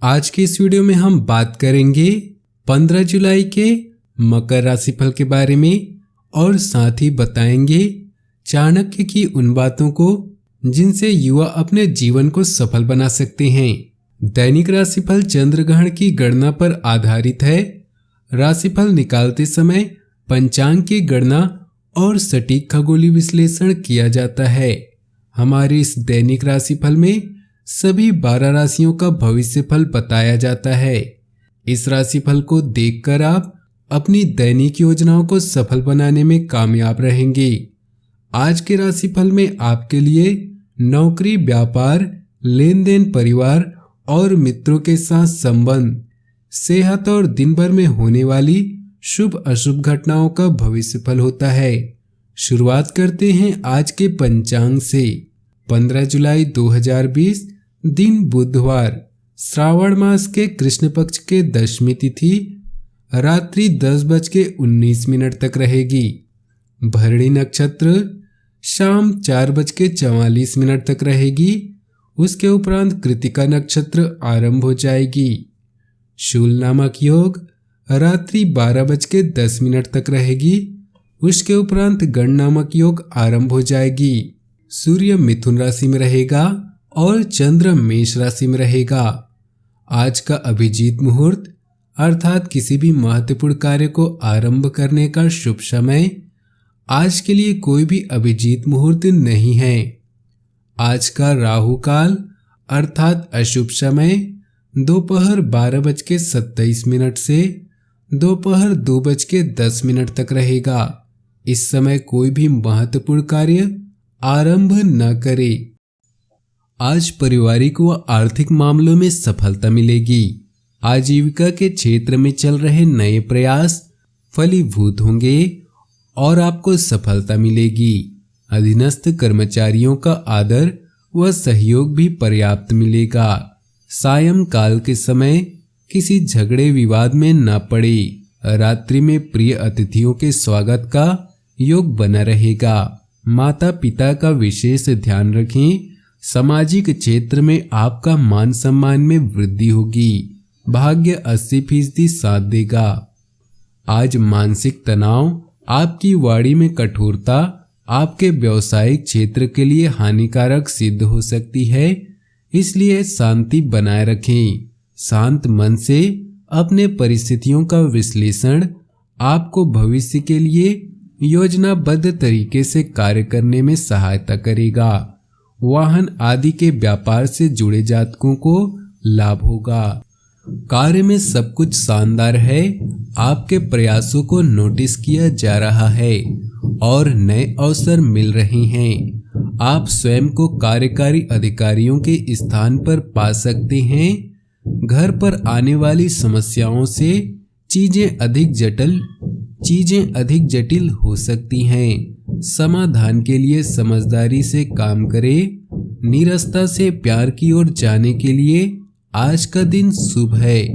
आज के इस वीडियो में हम बात करेंगे 15 जुलाई के मकर राशिफल के बारे में और साथ ही बताएंगे चाणक्य की उन बातों को जिनसे युवा अपने जीवन को सफल बना सकते हैं। दैनिक राशिफल चंद्र ग्रहण की गणना पर आधारित है। राशिफल निकालते समय पंचांग की गणना और सटीक खगोलीय विश्लेषण किया जाता है। हमारे इस दैनिक राशिफल में सभी 12 राशियों का भविष्य फल बताया जाता है। इस राशिफल को देखकर आप अपनी दैनिक योजनाओं को सफल बनाने में कामयाब रहेंगे। आज के राशिफल में आपके लिए नौकरी, व्यापार, लेन देन, परिवार और मित्रों के साथ संबंध, सेहत और दिन भर में होने वाली शुभ अशुभ घटनाओं का भविष्य फल होता है। शुरुआत करते हैं आज के पंचांग से। 15 जुलाई 2020 दिन बुधवार, श्रावण मास के कृष्ण पक्ष के दशमी तिथि रात्रि 10:19 तक रहेगी। भरणी नक्षत्र शाम 4:44 तक रहेगी। उसके उपरांत कृतिका नक्षत्र आरंभ हो जाएगी। शूल नामक योग रात्रि 12:10 तक रहेगी। उसके उपरांत गण नामक योग आरंभ हो जाएगी। सूर्य मिथुन राशि में रहेगा और चंद्र मेष राशि में रहेगा। आज का अभिजीत मुहूर्त अर्थात किसी भी महत्वपूर्ण कार्य को आरंभ करने का शुभ समय आज के लिए कोई भी अभिजीत मुहूर्त नहीं है। आज का राहु काल अर्थात अशुभ समय दोपहर 12:27 से दोपहर 2:10 तक रहेगा। इस समय कोई भी महत्वपूर्ण कार्य आरंभ न करें। आज पारिवारिक व आर्थिक मामलों में सफलता मिलेगी। आजीविका के क्षेत्र में चल रहे नए प्रयास फलीभूत होंगे और आपको सफलता मिलेगी। अधीनस्थ कर्मचारियों का आदर व सहयोग भी पर्याप्त मिलेगा। सायंकाल के समय किसी झगड़े विवाद में न पड़े। रात्रि में प्रिय अतिथियों के स्वागत का योग बना रहेगा। माता पिता का विशेष ध्यान रखें। सामाजिक क्षेत्र में आपका मान सम्मान में वृद्धि होगी। भाग्य 80% साथ देगा। आज मानसिक तनाव, आपकी वाणी में कठोरता आपके व्यवसायिक क्षेत्र के लिए हानिकारक सिद्ध हो सकती है, इसलिए शांति बनाए रखें। शांत मन से अपने परिस्थितियों का विश्लेषण आपको भविष्य के लिए योजनाबद्ध तरीके से कार्य करने में सहायता करेगा। वाहन आदि के व्यापार से जुड़े जातकों को लाभ होगा। कार्य में सब कुछ शानदार है। आपके प्रयासों को नोटिस किया जा रहा है और नए अवसर मिल रहे हैं। आप स्वयं को कार्यकारी अधिकारियों के स्थान पर पा सकते हैं। घर पर आने वाली समस्याओं से चीजें अधिक जटिल हो सकती हैं। समाधान के लिए समझदारी से काम करें। निरस्ता से प्यार की ओर जाने के लिए आज का दिन शुभ है।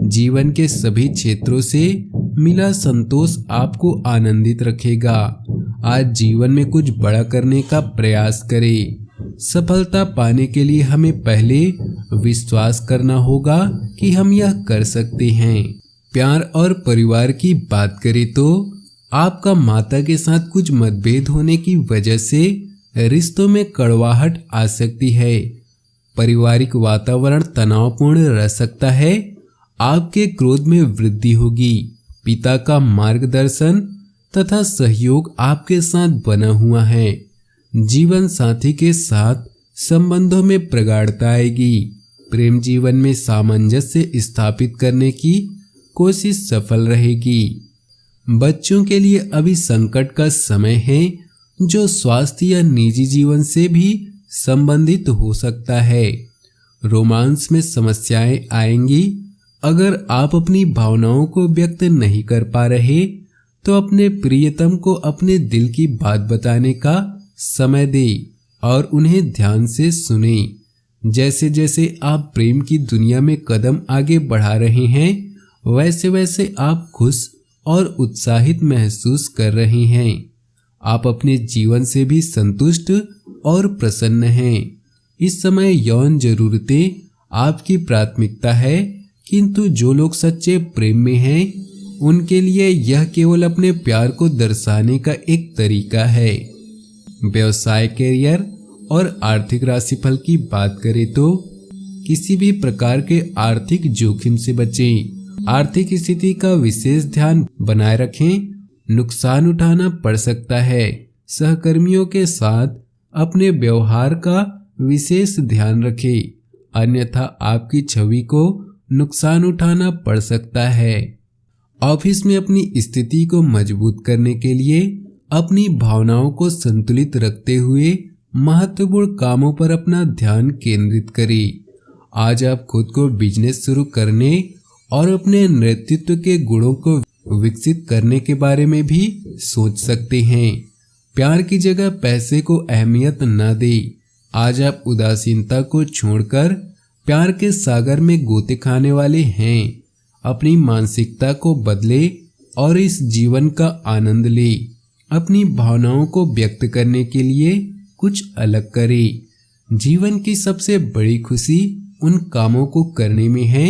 जीवन के सभी क्षेत्रों से मिला संतोष आपको आनंदित रखेगा। आज जीवन में कुछ बड़ा करने का प्रयास करें। सफलता पाने के लिए हमें पहले विश्वास करना होगा कि हम यह कर सकते हैं। प्यार और परिवार की बात करें तो आपका माता के साथ कुछ मतभेद होने की वजह से रिश्तों में कड़वाहट आ सकती है। पारिवारिक वातावरण तनावपूर्ण रह सकता है। आपके क्रोध में वृद्धि होगी। पिता का मार्गदर्शन तथा सहयोग आपके साथ बना हुआ है। जीवन साथी के साथ संबंधों में प्रगाढ़ता आएगी। प्रेम जीवन में सामंजस्य स्थापित करने की कोशिश सफल रहेगी। बच्चों के लिए अभी संकट का समय है जो स्वास्थ्य या निजी जीवन से भी संबंधित हो सकता है। रोमांस में समस्याएं आएंगी। अगर आप अपनी भावनाओं को व्यक्त नहीं कर पा रहे तो अपने प्रियतम को अपने दिल की बात बताने का समय दें और उन्हें ध्यान से सुनें। जैसे जैसे आप प्रेम की दुनिया में कदम आगे बढ़ा रहे हैं वैसे वैसे आप खुश और उत्साहित महसूस कर रहे हैं। आप अपने जीवन से भी संतुष्ट और प्रसन्न हैं। इस समय यौन जरूरतें आपकी प्राथमिकता है, किंतु जो लोग सच्चे प्रेम में हैं उनके लिए यह केवल अपने प्यार को दर्शाने का एक तरीका है। व्यवसाय, करियर और आर्थिक राशिफल की बात करें तो किसी भी प्रकार के आर्थिक जोखिम से बचें। आर्थिक स्थिति का विशेष ध्यान बनाए रखें। नुकसान उठाना पड़ सकता है। सहकर्मियों के साथ अपने व्यवहार का विशेष ध्यान रखें, अन्यथा आपकी छवि को नुकसान उठाना पड़ सकता है। ऑफिस में अपनी स्थिति को मजबूत करने के लिए अपनी भावनाओं को संतुलित रखते हुए महत्वपूर्ण कामों पर अपना ध्यान केंद्रित करें। आज आप खुद को बिजनेस शुरू करने और अपने नेतृत्व के गुणों को विकसित करने के बारे में भी सोच सकते हैं। प्यार की जगह पैसे को अहमियत न दें। आज आप उदासीनता को छोड़कर प्यार के सागर में गोते खाने वाले हैं। अपनी मानसिकता को बदले और इस जीवन का आनंद ले। अपनी भावनाओं को व्यक्त करने के लिए कुछ अलग करें। जीवन की सबसे बड़ी खुशी उन कामों को करने में है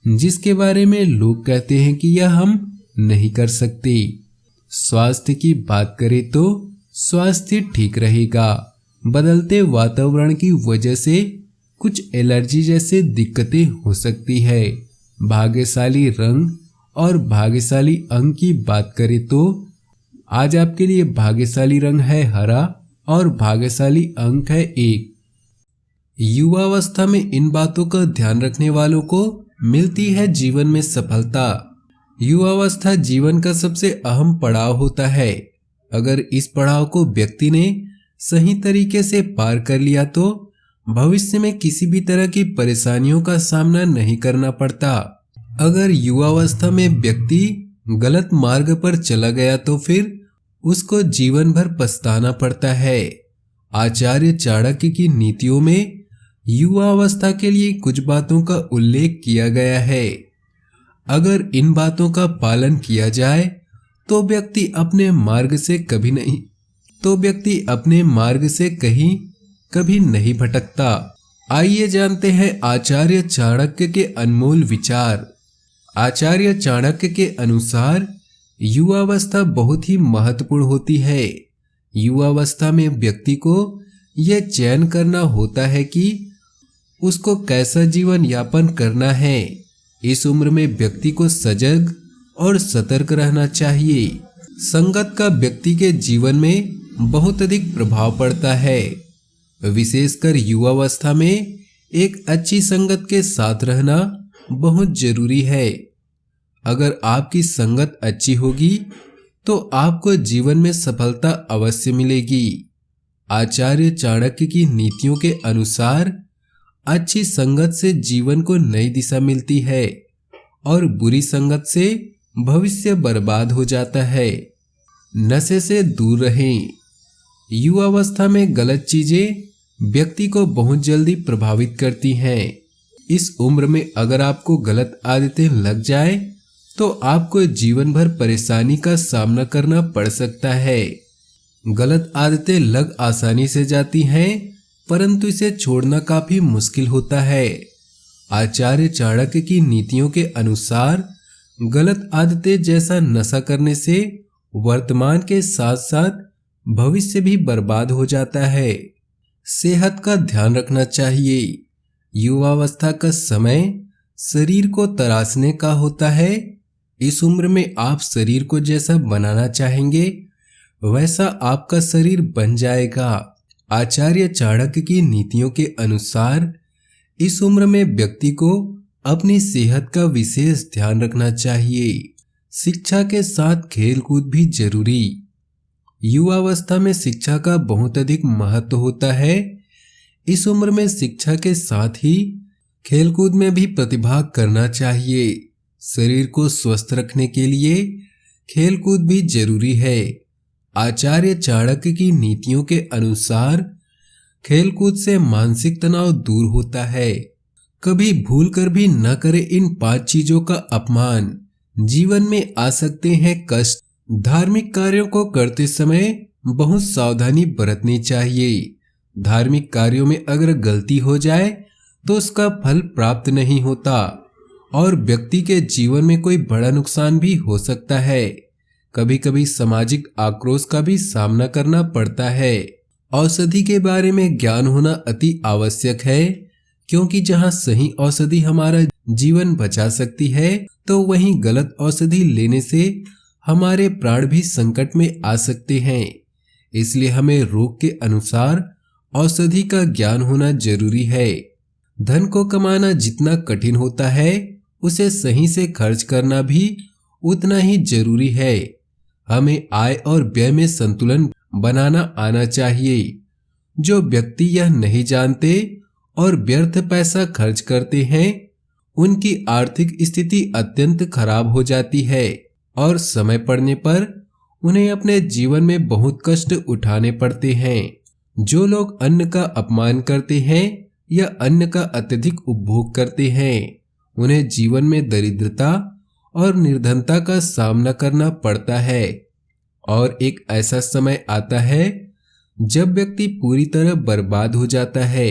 जिसके बारे में लोग कहते हैं कि यह हम नहीं कर सकते। स्वास्थ्य की बात करें तो स्वास्थ्य ठीक रहेगा। बदलते वातावरण की वजह से कुछ एलर्जी जैसे दिक्कतें हो सकती है। भाग्यशाली रंग और भाग्यशाली अंक की बात करें तो आज आपके लिए भाग्यशाली रंग है हरा और भाग्यशाली अंक है 1। युवावस्था में इन बातों का ध्यान रखने वालों को मिलती है जीवन में सफलता। युवावस्था जीवन का सबसे अहम पड़ाव होता है। अगर इस पड़ाव को व्यक्ति ने सही तरीके से पार कर लिया तो भविष्य में किसी भी तरह की परेशानियों का सामना नहीं करना पड़ता। अगर युवावस्था में व्यक्ति गलत मार्ग पर चला गया तो फिर उसको जीवन भर पछताना पड़ता है। आचार्य चाणक्य की नीतियों में युवावस्था के लिए कुछ बातों का उल्लेख किया गया है। अगर इन बातों का पालन किया जाए तो व्यक्ति अपने मार्ग से कभी नहीं भटकता। आइए जानते हैं आचार्य चाणक्य के अनमोल विचार। आचार्य चाणक्य के अनुसार युवावस्था बहुत ही महत्वपूर्ण होती है। युवावस्था में व्यक्ति को यह चयन करना होता है कि उसको कैसा जीवन यापन करना है। इस उम्र में व्यक्ति को सजग और सतर्क रहना चाहिए। संगत का व्यक्ति के जीवन में बहुत अधिक प्रभाव पड़ता है। विशेषकर युवावस्था में एक अच्छी संगत के साथ रहना बहुत जरूरी है। अगर आपकी संगत अच्छी होगी तो आपको जीवन में सफलता अवश्य मिलेगी। आचार्य चाणक्य की नीतियों के अनुसार अच्छी संगत से जीवन को नई दिशा मिलती है और बुरी संगत से भविष्य बर्बाद हो जाता है। नशे से दूर रहें। युवावस्था में गलत चीजें व्यक्ति को बहुत जल्दी प्रभावित करती हैं। इस उम्र में अगर आपको गलत आदतें लग जाए तो आपको जीवन भर परेशानी का सामना करना पड़ सकता है। गलत आदतें लग आसानी से जाती हैं, परंतु इसे छोड़ना काफी मुश्किल होता है। आचार्य चाणक्य की नीतियों के अनुसार गलत आदतें जैसा नशा करने से वर्तमान के साथ साथ भविष्य भी बर्बाद हो जाता है। सेहत का ध्यान रखना चाहिए। युवावस्था का समय शरीर को तराशने का होता है। इस उम्र में आप शरीर को जैसा बनाना चाहेंगे वैसा आपका शरीर बन जाएगा। आचार्य चाणक्य की नीतियों के अनुसार इस उम्र में व्यक्ति को अपनी सेहत का विशेष ध्यान रखना चाहिए। शिक्षा के साथ खेलकूद भी जरूरी। युवावस्था में शिक्षा का बहुत अधिक महत्व होता है। इस उम्र में शिक्षा के साथ ही खेलकूद में भी प्रतिभाग करना चाहिए। शरीर को स्वस्थ रखने के लिए खेलकूद भी जरूरी है। आचार्य चाणक्य की नीतियों के अनुसार खेलकूद से मानसिक तनाव दूर होता है। कभी भूल कर भी न करें इन 5 चीजों का अपमान। जीवन में आ सकते हैं कष्ट। धार्मिक कार्यों को करते समय बहुत सावधानी बरतनी चाहिए। धार्मिक कार्यों में अगर गलती हो जाए तो उसका फल प्राप्त नहीं होता और व्यक्ति के जीवन में कोई बड़ा नुकसान भी हो सकता है। कभी कभी सामाजिक आक्रोश का भी सामना करना पड़ता है। औषधि के बारे में ज्ञान होना अति आवश्यक है, क्योंकि जहाँ सही औषधि हमारा जीवन बचा सकती है, तो वहीं गलत औषधि लेने से हमारे प्राण भी संकट में आ सकते हैं। इसलिए हमें रोग के अनुसार औषधि का ज्ञान होना जरूरी है। धन को कमाना जितना कठिन होता है, उसे सही से खर्च करना भी उतना ही जरूरी है। हमें आय और व्यय में संतुलन बनाना आना चाहिए। जो व्यक्ति यह नहीं जानते और व्यर्थ पैसा खर्च करते हैं, उनकी आर्थिक स्थिति अत्यंत खराब हो जाती है और समय पड़ने पर उन्हें अपने जीवन में बहुत कष्ट उठाने पड़ते हैं। जो लोग अन्न का अपमान करते हैं या अन्न का अत्यधिक उपभोग करते हैं, उन्हें जीवन में दरिद्रता और निर्धनता का सामना करना पड़ता है। और एक ऐसा समय आता है जब व्यक्ति पूरी तरह बर्बाद हो जाता है।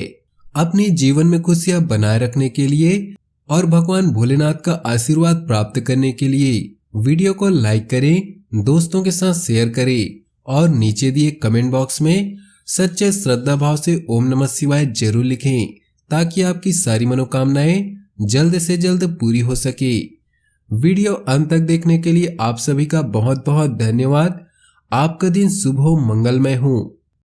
अपने जीवन में खुशियां बनाए रखने के लिए और भगवान भोलेनाथ का आशीर्वाद प्राप्त करने के लिए वीडियो को लाइक करें, दोस्तों के साथ शेयर करें और नीचे दिए कमेंट बॉक्स में सच्चे श्रद्धा भाव से ओम नमः शिवाय जरूर लिखें, ताकि आपकी सारी मनोकामनाएं जल्द से जल्द पूरी हो सके। वीडियो अंत तक देखने के लिए आप सभी का बहुत बहुत धन्यवाद। आपका दिन शुभ हो, मंगलमय हो।